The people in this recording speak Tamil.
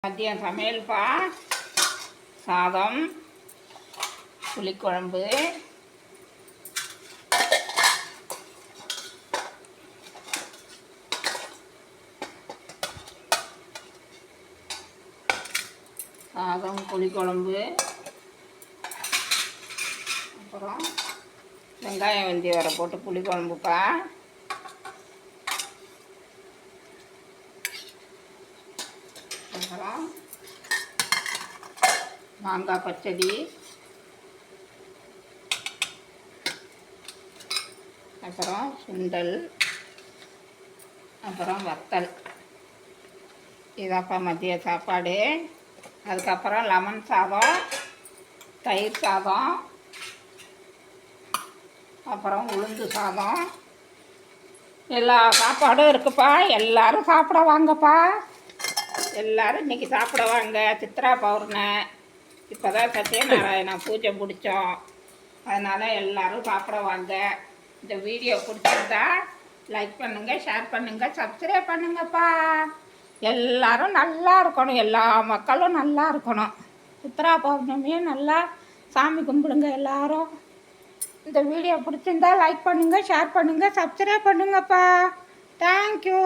மதியம் சமையல்ப்பா. சாதம், புளிக்குழம்பு, புளிக்குழம்பு, அப்புறம் வெங்காயம் வெந்தி வர போட்டு புளிக்குழம்புப்பா. அப்புறம் மாங்காய் பச்சடி, அப்புறம் சுண்டல், அப்புறம் வத்தல். இதாப்பா மதிய சாப்பாடு. அதுக்கப்புறம் லெமன் சாதம், தயிர் சாதம், அப்புறம் உளுந்து சாதம். எல்லா சாப்பாடும் இருக்குப்பா. எல்லோரும் சாப்பிட வாங்கப்பா. எல்லோரும் இன்றைக்கி சாப்பிட வாங்க. சித்ரா பௌர்ணமி. இப்போ தான் சத்யநாராயணா பூஜை முடித்தோம். அதனால் எல்லோரும் சாப்பிட வாங்க. இந்த வீடியோ பிடிச்சிருந்தா லைக் பண்ணுங்கள், ஷேர் பண்ணுங்கள், சப்ஸ்கிரைப் பண்ணுங்கப்பா. எல்லோரும் நல்லா இருக்கணும். எல்லா மக்களும் நல்லா இருக்கணும். சித்ரா பௌர்ணமியும் நல்லா சாமி கும்பிடுங்க எல்லோரும். இந்த வீடியோ பிடிச்சிருந்தா லைக் பண்ணுங்கள், ஷேர் பண்ணுங்கள், சப்ஸ்கிரைப் பண்ணுங்கப்பா. தேங்க்யூ.